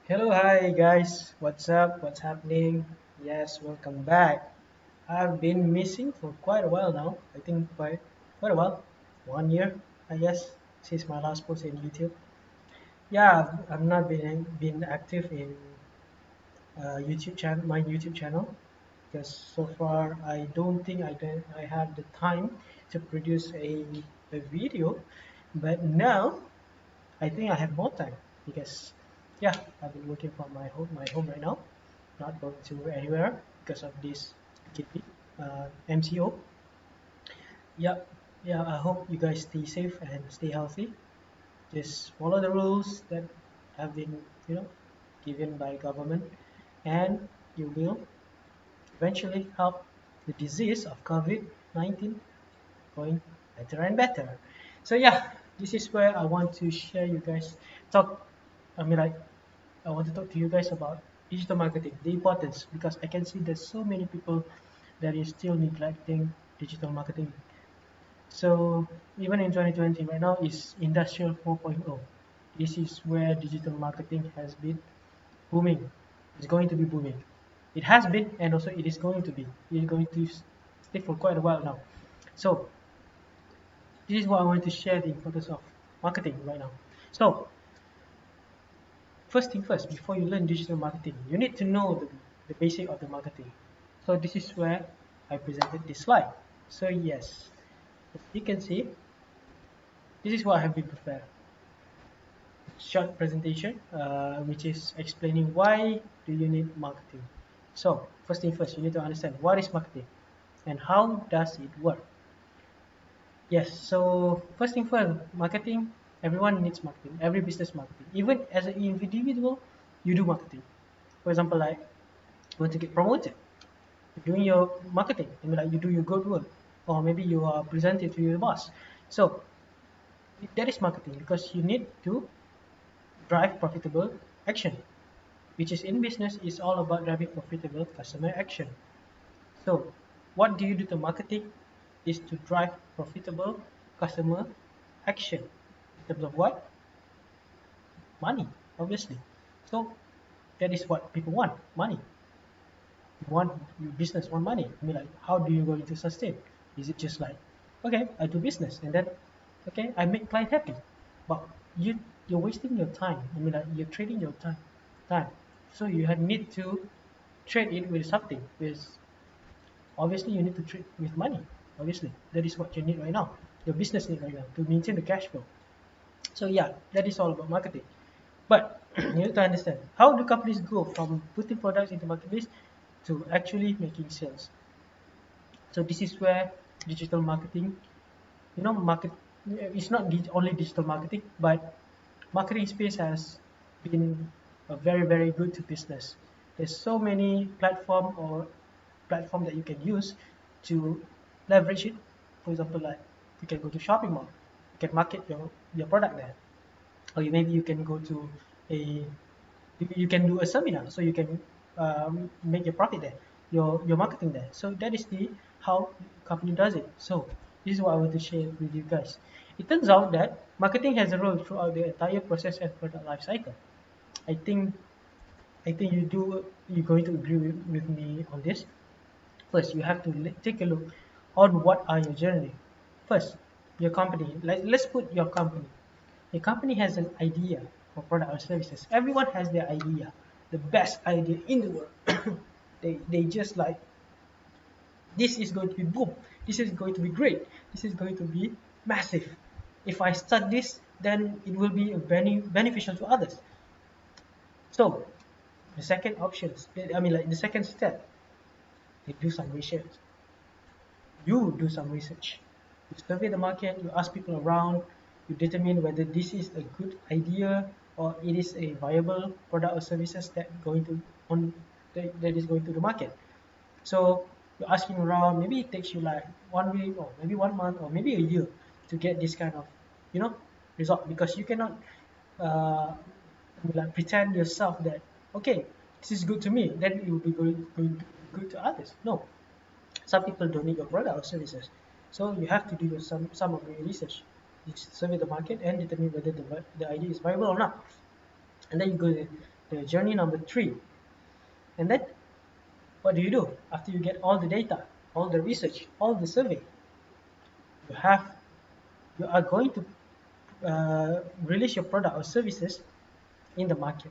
Hello, hi guys. What's up? What's happening? Yes, welcome back. I've been missing for quite a while now. I think quite a while. 1 year, I guess, since my last post in YouTube. Yeah, I've not been active in YouTube channel, my YouTube channel, because so far I don't think I have the time to produce a video. But now I think I have more time because yeah, I've been working from my home right now, not going to anywhere because of this KP, MCO. Yeah, yeah. I hope you guys stay safe and stay healthy. Just follow the rules that have been given by government, and you will eventually help the disease of COVID-19 going better and better. So yeah, this is where I want to share you guys talk. I mean, like I want to talk to you guys about digital marketing, the importance, because I can see there's so many people that is still neglecting digital marketing. So even in 2020, right now is Industrial 4.0. This is where digital marketing has been booming. It's going to be booming. It has been, and also it is going to be. It is going to stay for quite a while now. So this is what I want to share the importance of marketing right now. So first thing first, before you learn digital marketing, you need to know the basic of the marketing. So this is where I presented this slide. So yes, as you can see, this is what I have been prepared. Short presentation, which is explaining why do you need marketing. So first thing first, you need to understand what is marketing and how does it work. Yes, so first thing first, marketing, everyone needs marketing, every business marketing. Even as an individual, you do marketing. For example, like you want to get promoted, you're doing your marketing. I mean, like you do your good work, or maybe you are presenting to your boss. So that is marketing because you need to drive profitable action, which is in business is all about driving profitable customer action. So what do you do to marketing is to drive profitable customer action in terms of what? Money, obviously. So that is what people want, money. You want your business want money. I mean, like, how do you going to sustain? Is it just like, okay, I do business and then, okay, I make client happy, but you're wasting your time. I mean, like, you're trading your time. So you need to trade it with something. With obviously you need to trade with money. Obviously, that is what you need right now. Your business need right now to maintain the cash flow. So yeah, that is all about marketing. But you need to understand how do companies go from putting products into marketplace to actually making sales. So this is where digital marketing, market it's not only digital marketing, but marketing space has been a very good to business. There's so many platform that you can use to leverage it. For example, like you can go to shopping mall, you can market your product there, or maybe you can go to a you can do a seminar so you can make your profit there, your marketing there. So that is the how company does it. So this is what I want to share with you guys. It turns out that marketing has a role throughout the entire process and product life cycle. I think i think you're going to agree with me on this. First, you have to take a look on what are your journey. First, your company. Let's put your company. A company has an idea for product or services. Everyone has their idea, the best idea in the world. They just like, this is going to be boom. This is going to be great. This is going to be massive. If I start this, then it will be beneficial to others. So the second options, I mean, like the second step, you do some research. You do some research. You survey the market, you ask people around, you determine whether this is a good idea or it is a viable product or services that is going to the market. So you're asking around, maybe it takes you like 1 week or maybe 1 month or maybe a year to get this kind of you know result, because you cannot uh, like pretend yourself that, okay, this is good to me, then it will be going to be good to others. No, some people don't need your product or services. So you have to do some of your research. You survey the market and determine whether the idea is viable or not. And then you go there. the journey number 3. And then what do you do after you get all the data, all the research, all the survey? You have you are going to release your product or services in the market.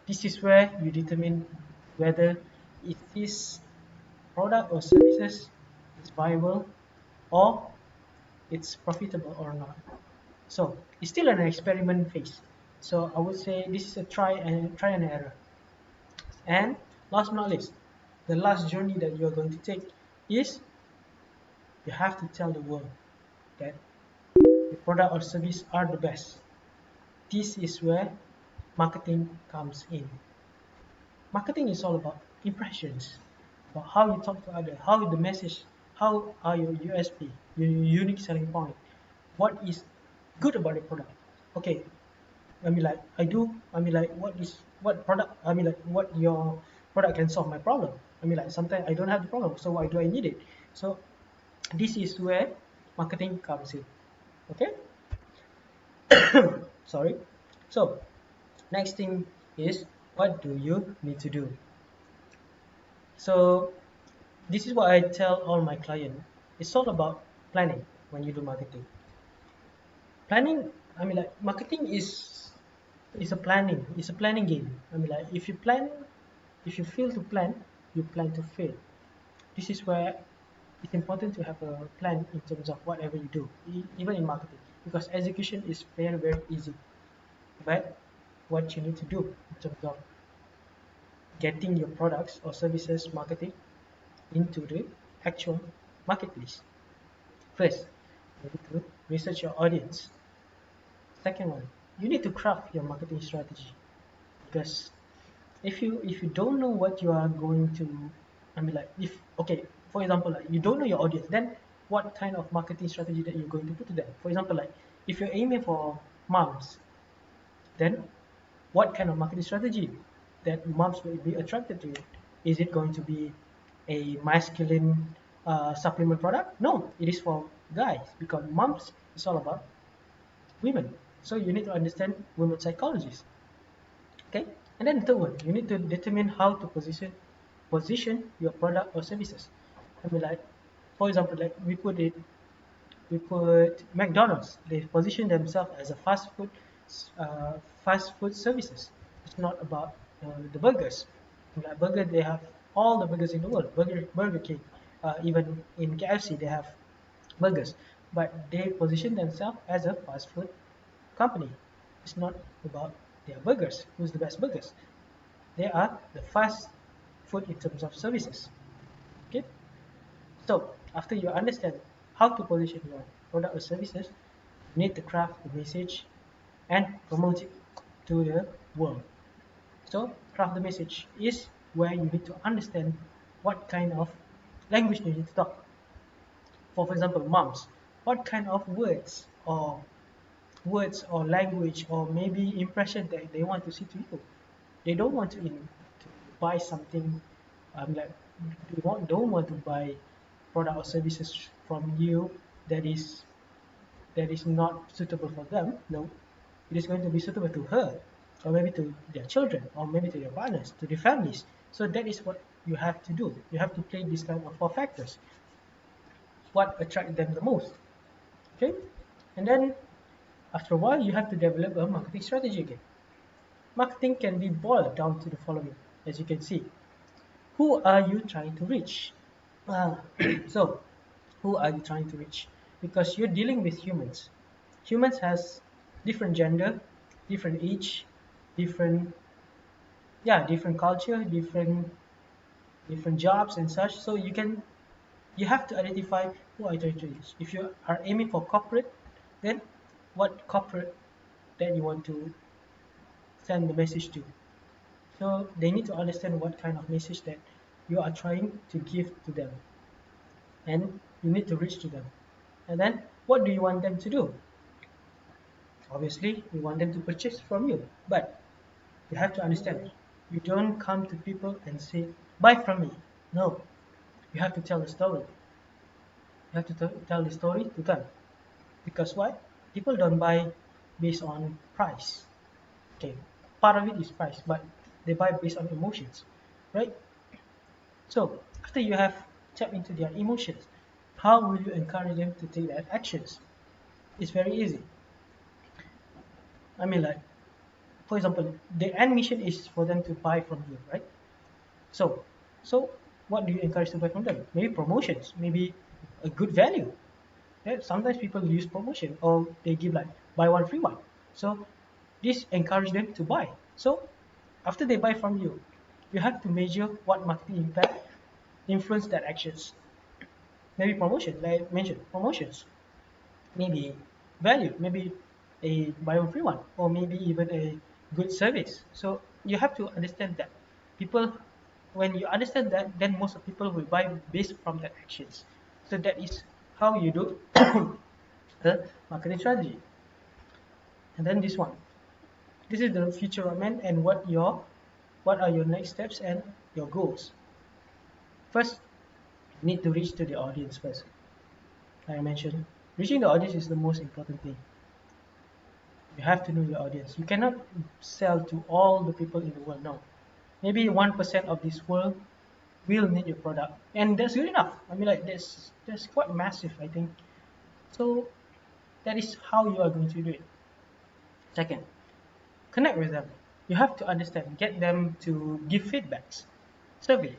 This is where you determine whether if this product or services is viable or it's profitable or not. So it's still an experiment phase. So I would say this is a try and error. And last but not least, the last journey that you are going to take is you have to tell the world that your product or service are the best. This is where marketing comes in. Marketing is all about impressions, about how you talk to others, how the message, how are your USP, your unique selling point, what is good about the product. Okay, what product, what your product can solve my problem. Sometimes I don't have the problem, so why do I need it? So this is where marketing comes in. Okay, sorry. So next thing is, what do you need to do? So this is what I tell all my clients. It's all about planning when you do marketing. Planning, marketing is a planning. It's a planning game. If you plan, if you fail to plan, you plan to fail. This is where it's important to have a plan in terms of whatever you do, even in marketing, because execution is very very easy. But what you need to do in terms of getting your products or services marketing into the actual marketplace. First, you need to research your audience. Second one, you need to craft your marketing strategy, because if you don't know what you are going to, if okay, for example, like you don't know your audience, then what kind of marketing strategy that you're going to put to them? For example, like if you're aiming for moms, then what kind of marketing strategy that moms will be attracted to it? Is it going to be a masculine supplement product? No, it is for guys, because moms is all about women. So you need to understand women's psychologies. Okay, and then the third one, you need to determine how to position your product or services. Like for example, like we put McDonald's. They position themselves as a uh, fast food services. It's not about the burgers. Like burger, they have all the burgers in the world. Burger King, even in KFC, they have burgers, but they position themselves as a fast food company. It's not about their burgers. Who's the best burgers? They are the fast food in terms of services. Okay. So after you understand how to position your product or services, you need to craft the message and promote it to the world. So craft the message is where you need to understand what kind of language you need to talk. For example, moms, what kind of words or language or maybe impression that they want to see to you. They don't want to buy something, like don't want to buy product or services from you that is not suitable for them. No, it is going to be suitable to her, or maybe to their children, or maybe to their partners, to their families. So that is what you have to do. You have to play these kind of four factors. What attracts them the most? Okay, and then after a while, you have to develop a marketing strategy again. Marketing can be boiled down to the following, as you can see. Who are you trying to reach? Uh, so, who are you trying to reach? Because you're dealing with humans. Humans has different gender, different age, different different culture, different jobs and such. So you have to identify who are you trying to reach. If you are aiming for corporate, then what corporate that you want to send the message to. So they need to understand what kind of message that you are trying to give to them, and you need to reach to them. And then what do you want them to do? Obviously, you want them to purchase from you, but you have to understand, you don't come to people and say, buy from me. No, you have to tell the story. You have to tell the story to them. Because why? People don't buy based on price. Okay. part of it is price, but they buy based on emotions, right? So after you have tapped into their emotions, how will you encourage them to take that actions? It's very easy. I mean, like, for example, the end mission is for them to buy from you, right? So, so what do you encourage to buy from them? Maybe promotions, maybe a good value. Yeah, sometimes people use promotion or they give like buy one free one. So this encourage them to buy. So after they buy from you, you have to measure what marketing impact influence that actions. Maybe promotion, like I mentioned, promotions. Maybe value, maybe a buy one free one, or maybe even a good service. So you have to understand that people, when you understand that, then most of people will buy based from that actions. So that is how you do the marketing strategy. And then this one, this is the future roadmap and what are your next steps and your goals. First, you need to reach to the audience first. Like I mentioned, reaching the audience is the most important thing. You have to know your audience. You cannot sell to all the people in the world. No, maybe 1% of this world will need your product, and that's good enough. I mean, like that's quite massive, I think. So that is how you are going to do it. Second, connect with them. You have to understand, get them to give feedbacks, survey,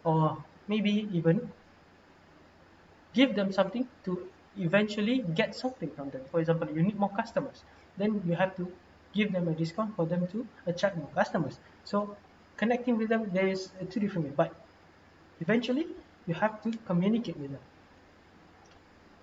or maybe even give them something to eventually get something from them. For example, you need more customers, then you have to give them a discount for them to attract more customers. So connecting with them, there is two different ways, but eventually you have to communicate with them.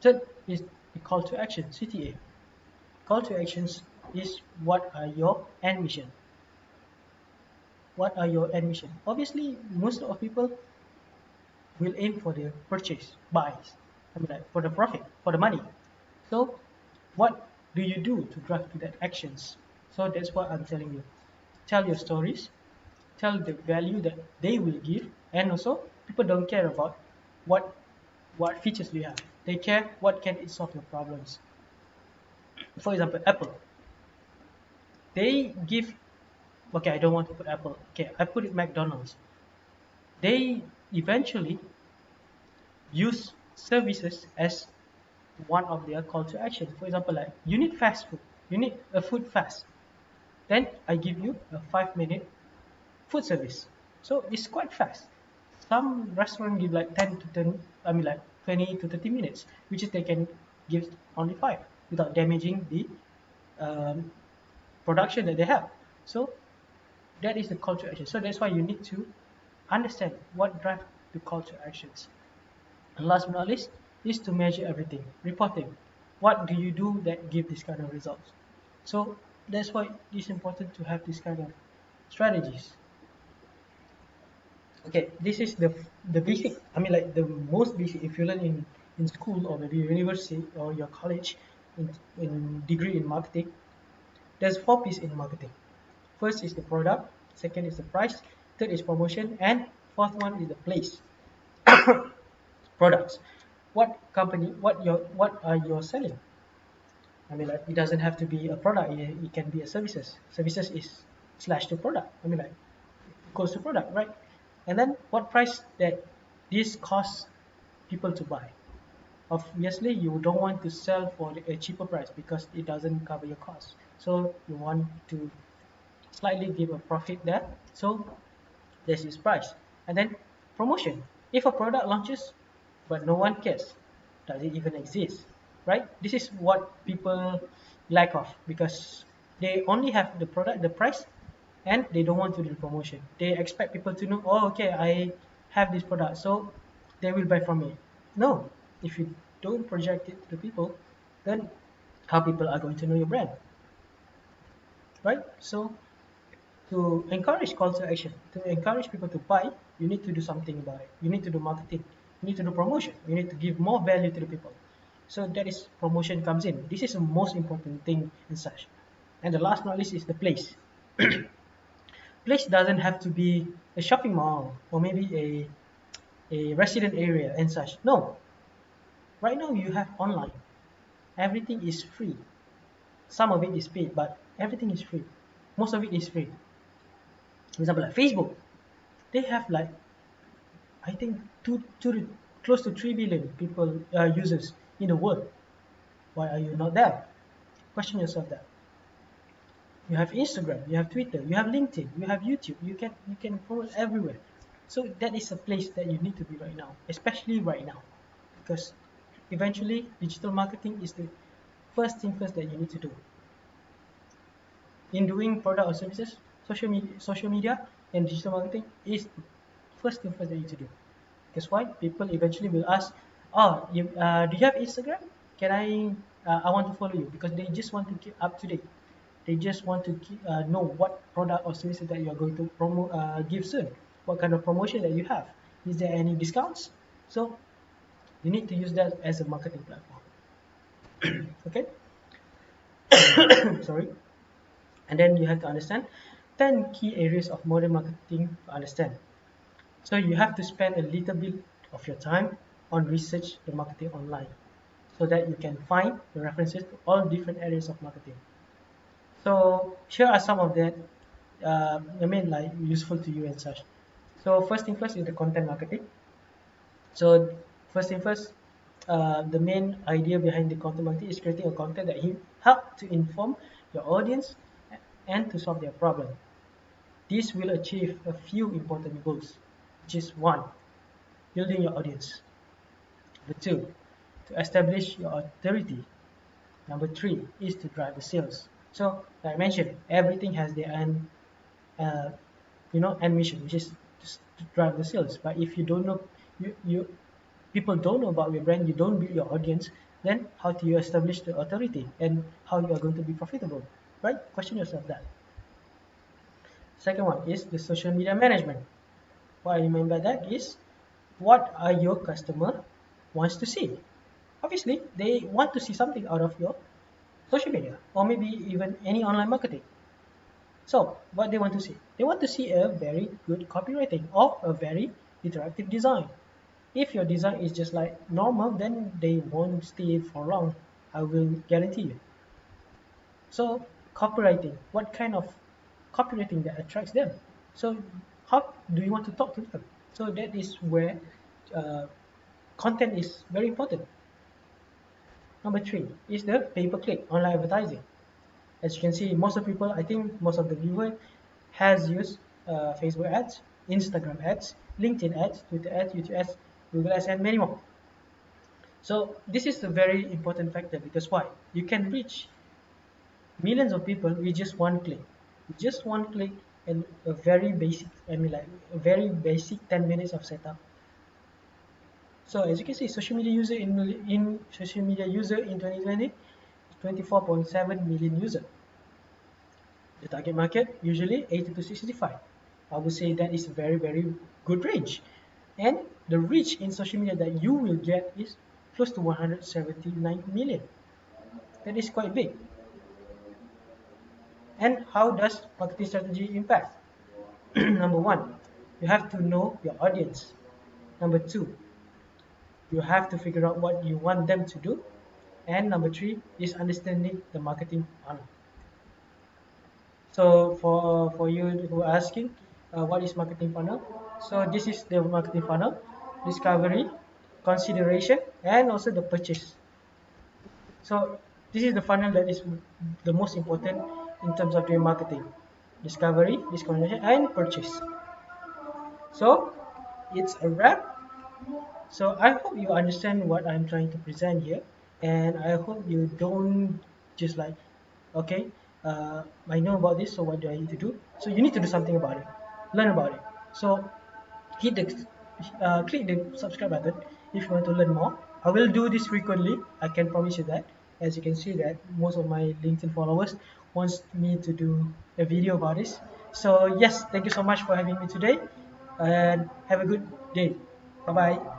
Third is the call to action, CTA. Call to actions is what are your end mission. What are your end mission? Obviously, most of people will aim for the purchase, buys. I mean, like for the profit, for the money. So, what do you do to drive to that actions? So that's what I'm telling you. Tell your stories, tell the value that they will give, and also people don't care about what what features do you have. They care what can it solve your problems. For example, Apple. They give, okay, I don't want to put Apple. Okay, I put it McDonald's. They eventually use services as one of their call to action. For example, like you need fast food, you need a food fast. Then I give you a 5 minute food service. So it's quite fast. Some restaurant give like 10 to 10, I mean like 20 to 30 minutes, which is they can give only 5 without damaging the um, production that they have. So that is the call to action. So that's why you need to understand what drive the call to actions. And last but not least is to measure everything. Reporting. What do you do that give this kind of results? So that's why it's important to have this kind of strategies. Okay, this is the basic. I mean, like the most basic. If you learn in school or maybe university or your college in degree in marketing, there's 4 P's in marketing. First is the product, second is the price, third is promotion, and fourth one is the place. Products. What are you selling? I mean, like it doesn't have to be a product. It can be a services. Services is slash to product. I mean, like equals to product, right? And then what price that this costs people to buy. Obviously, you don't want to sell for a cheaper price because it doesn't cover your costs. So you want to slightly give a profit there. So this is price. And then promotion. If a product launches but no one cares, does it even exist? Right? This is what people lack of because they only have the product, the price, and they don't want to do the promotion. They expect people to know, oh, okay, I have this product, so they will buy from me. No, if you don't project it to the people, then how people are going to know your brand, right? So to encourage call to action, to encourage people to buy, you need to do something about it. You need to do marketing, you need to do promotion, you need to give more value to the people. So that is promotion comes in. This is the most important thing in such. And the last not least is the place. Place doesn't have to be a shopping mall or maybe a resident area and such. No, right now you have online. Everything is free. Some of it is paid, but everything is free. most of it is free. For example, like Facebook, they have like I think close to 3 billion people users in the world. Why are you not there? Question yourself that. You have Instagram, you have Twitter, you have LinkedIn, you have YouTube. You can promote everywhere. So that is a place that you need to be right now, especially right now, because eventually digital marketing is the first thing first that you need to do in doing product or services. Social media and digital marketing is the first thing first that you need to do. That's why people eventually will ask, "Oh, do you have Instagram? Can I want to follow you," because they just want to keep up to date. They just want to know what product or services that you are going to give soon. What kind of promotion that you have? Is there any discounts? So you need to use that as a marketing platform. Okay, sorry. And then you have to understand 10 key areas of modern marketing to understand. So you have to spend a little bit of your time on research the marketing online so that you can find the references to all different areas of marketing. So here are some of that like useful to you and such. So first thing first is the content marketing. So first thing first, the main idea behind the content marketing is creating a content that help to inform your audience and to solve their problem. This will achieve a few important goals, which is one, building your audience. Number two, to establish your authority. Number three is to drive the sales. So, like I mentioned, everything has their own, uh, end mission, which is to drive the sales. But if you don't know, you people don't know about your brand, you don't build your audience, then how do you establish the authority and how you are going to be profitable, right? Question yourself that. Second one is the social media management. What I mean by that is what are your customer wants to see. Obviously, they want to see something out of your social media or maybe even any online marketing. So, what they want to see? They want to see a very good copywriting or a very interactive design. If your design is just like normal, then they won't stay for long. I will guarantee you. So, copywriting, what kind of copywriting that attracts them? So, how do you want to talk to them? So, that is where uh, content is very important. Number three is the pay-per-click online advertising. As you can see, most of people, I think most of the viewer has used Facebook ads, Instagram ads, LinkedIn ads, Twitter ads, YouTube ads, Google ads, and many more. So this is a very important factor because why? You can reach millions of people with just one click. Just one click and a very basic, like a very basic 10 minutes of setup. So as you can see, social media user in 2020, 24.7 million users. The target market usually 80 to 65. I would say that is a very very good range, and the reach in social media that you will get is close to 179 million. That is quite big. And how does marketing strategy impact? Number one, you have to know your audience. Number two, you have to figure out what you want them to do. And number three is understanding the marketing funnel. So for you who are asking, what is marketing funnel? So this is the marketing funnel: discovery, consideration, and also the purchase. So this is the funnel that is the most important in terms of doing marketing: discovery, discrimination, and purchase. So it's a wrap. So I hope you understand what I'm trying to present here, and I hope you don't just like, okay, I know about this, so what do I need to do? So you need to do something about it, learn about it. So hit the click the subscribe button if you want to learn more. I will do this frequently. I can promise you that. As you can see, that most of my LinkedIn followers wants me to do a video about this. So yes, thank you so much for having me today, and have a good day. Bye bye.